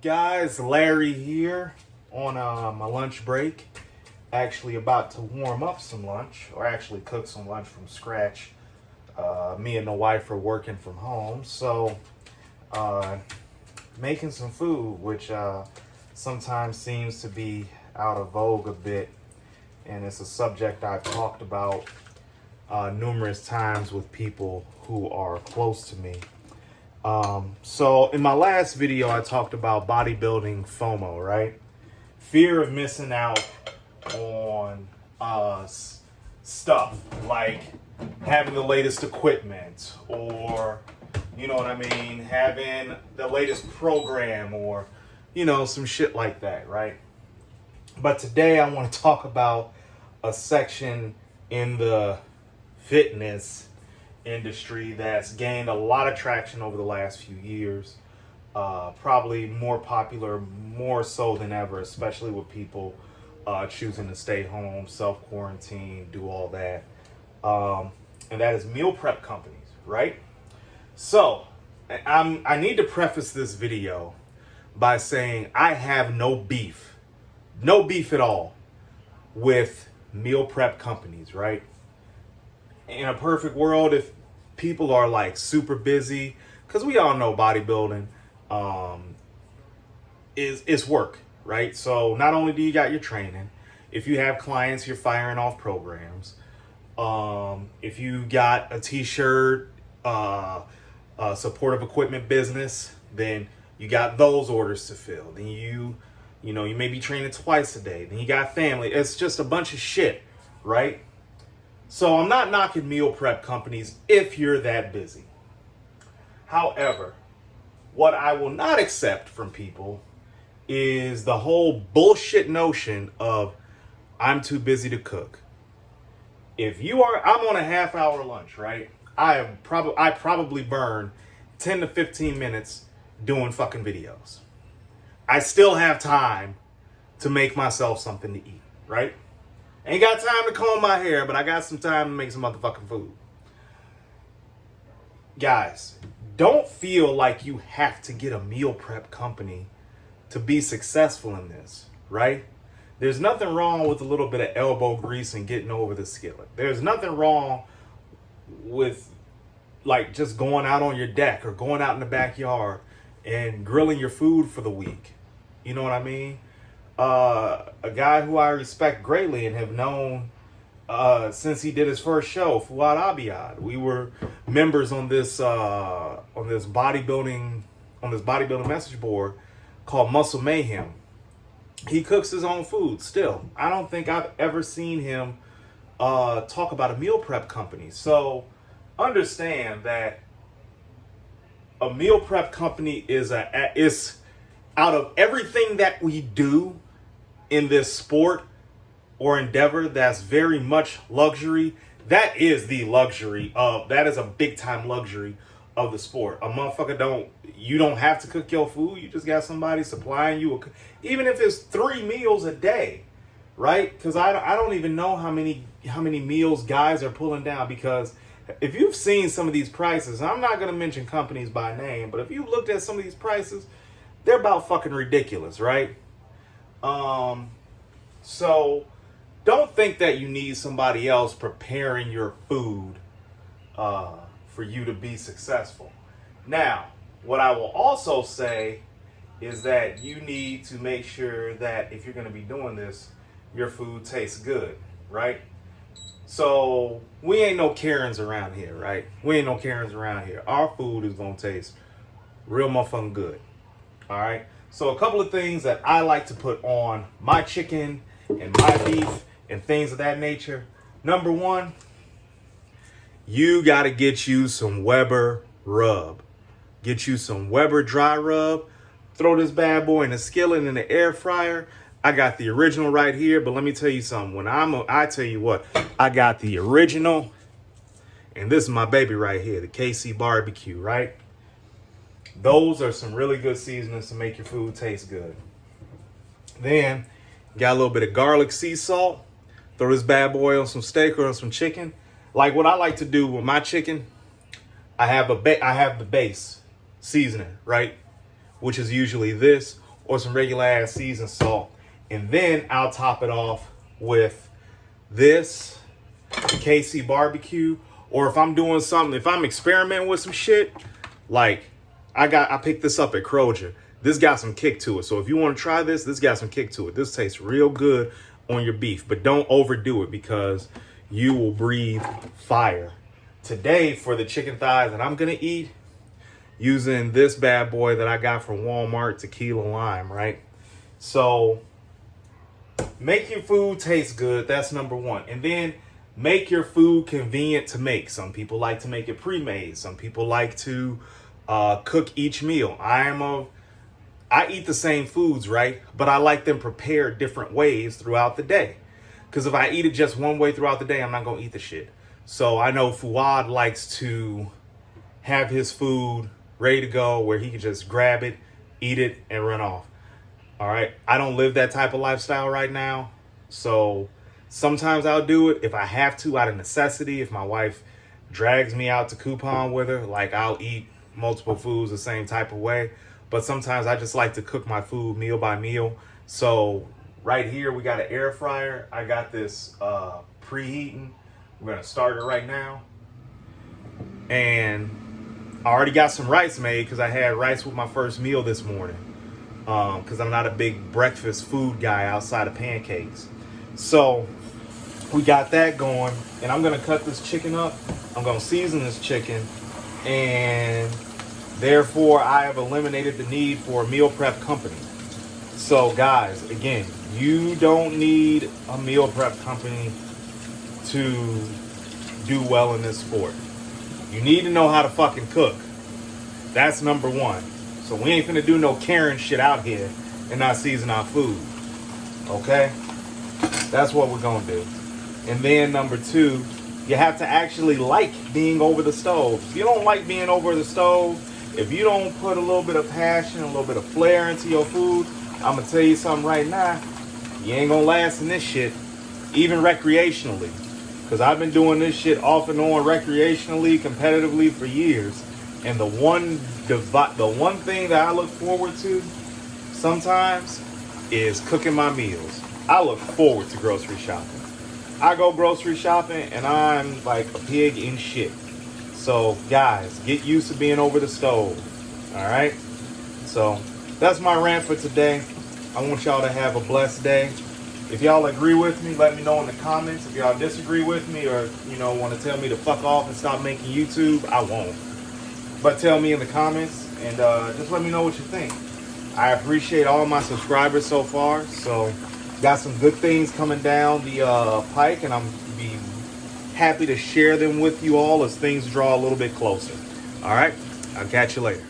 Guys, Larry here on my lunch break. Actually about to warm up some lunch, or actually cook some lunch from scratch. Me and the wife are working from home, so making some food, which sometimes seems to be out of vogue a bit, and it's a subject I've talked about numerous times with people who are close to me. So in my last video, I talked about bodybuilding FOMO, right? Fear of missing out on stuff like having the latest equipment, or, you know what I mean, having the latest program, or, you know, some shit like that, right? But today I want to talk about a section in the fitness industry that's gained a lot of traction over the last few years. Probably more popular, more so than ever, especially with people choosing to stay home, self-quarantine, do all that. And that is meal prep companies, right? So I need to preface this video by saying I have no beef at all with meal prep companies, right? In a perfect world, if people are like super busy, because we all know bodybuilding is work, right? So not only do you got your training, if you have clients, you're firing off programs. If you got a t-shirt, supportive equipment business, then you got those orders to fill. Then you may be training twice a day. Then you got family. It's just a bunch of shit, right? So I'm not knocking meal prep companies if you're that busy. However, what I will not accept from people is the whole bullshit notion of I'm too busy to cook. I'm on a half-hour lunch, right? I probably burn 10 to 15 minutes doing fucking videos. I still have time to make myself something to eat, right? Ain't got time to comb my hair, but I got some time to make some motherfucking food. Guys, don't feel like you have to get a meal prep company to be successful in this, right? There's nothing wrong with a little bit of elbow grease and getting over the skillet. There's nothing wrong with like just going out on your deck or going out in the backyard and grilling your food for the week. You know what I mean? A guy who I respect greatly and have known since he did his first show, Fuad Abiyad. We were members on this bodybuilding message board called Muscle Mayhem. He cooks his own food still. I don't think I've ever seen him talk about a meal prep company. So understand that a meal prep company is out of everything that we do in this sport or endeavor that's very much luxury. That is a big time luxury of the sport. A motherfucker you don't have to cook your food. You just got somebody supplying you, even if it's 3 meals a day, right? Because I don't even know how many meals guys are pulling down, because if you've seen some of these prices, I'm not going to mention companies by name, but if you looked at some of these prices, they're about fucking ridiculous, right? So don't think that you need somebody else preparing your food for you to be successful. Now, what I will also say is that you need to make sure that if you're going to be doing this, your food tastes good, right? So we ain't no Karens around here, right? We ain't no Karens around here. Our food is going to taste real motherfucking good. All right. So a couple of things that I like to put on my chicken and my beef and things of that nature. Number one, you got to get you some Weber rub. Get you some Weber dry rub. Throw this bad boy in a skillet in the air fryer. I got the original right here, but let me tell you something. I tell you what, I got the original, and this is my baby right here, the KC barbecue, right? Those are some really good seasonings to make your food taste good. Then, got a little bit of garlic sea salt. Throw this bad boy on some steak or on some chicken. Like what I like to do with my chicken, I have the base seasoning, right? Which is usually this, or some regular ass seasoned salt. And then I'll top it off with this KC barbecue. Or if I'm doing something, if I'm experimenting with some shit, like I picked this up at Kroger. This got some kick to it. So if you want to try this, this got some kick to it. This tastes real good on your beef, but don't overdo it because you will breathe fire. Today for the chicken thighs that I'm going to eat, using this bad boy that I got from Walmart, tequila lime, right? So make your food taste good. That's number one. And then make your food convenient to make. Some people like to make it pre-made. Some people like to cook each meal. I eat the same foods, right? But I like them prepared different ways throughout the day. Because if I eat it just one way throughout the day, I'm not going to eat the shit. So I know Fuad likes to have his food ready to go where he can just grab it, eat it, and run off. All right. I don't live that type of lifestyle right now. So sometimes I'll do it if I have to, out of necessity. If my wife drags me out to coupon with her, like I'll eat multiple foods the same type of way. But sometimes I just like to cook my food meal by meal. So right here, we got an air fryer. I got this preheating. We're going to start it right now. And I already got some rice made because I had rice with my first meal this morning. Because I'm not a big breakfast food guy outside of pancakes. So we got that going. And I'm going to cut this chicken up. I'm going to season this chicken. And therefore, I have eliminated the need for a meal prep company. So guys, again, you don't need a meal prep company to do well in this sport. You need to know how to fucking cook. That's number one. So we ain't finna do no Karen shit out here and not season our food. Okay? That's what we're gonna do. And then number two, you have to actually like being over the stove. If you don't like being over the stove, if you don't put a little bit of passion, a little bit of flair into your food, I'm going to tell you something right now. You ain't going to last in this shit, even recreationally. Because I've been doing this shit off and on recreationally, competitively for years. And the one thing that I look forward to sometimes is cooking my meals. I look forward to grocery shopping. I go grocery shopping and I'm like a pig in shit. So, guys, get used to being over the stove, all right? So, that's my rant for today. I want y'all to have a blessed day. If y'all agree with me, let me know in the comments. If y'all disagree with me or, want to tell me to fuck off and stop making YouTube, I won't. But tell me in the comments and just let me know what you think. I appreciate all my subscribers so far. So, got some good things coming down the pike, and I'm be happy to share them with you all as things draw a little bit closer. All right, I'll catch you later.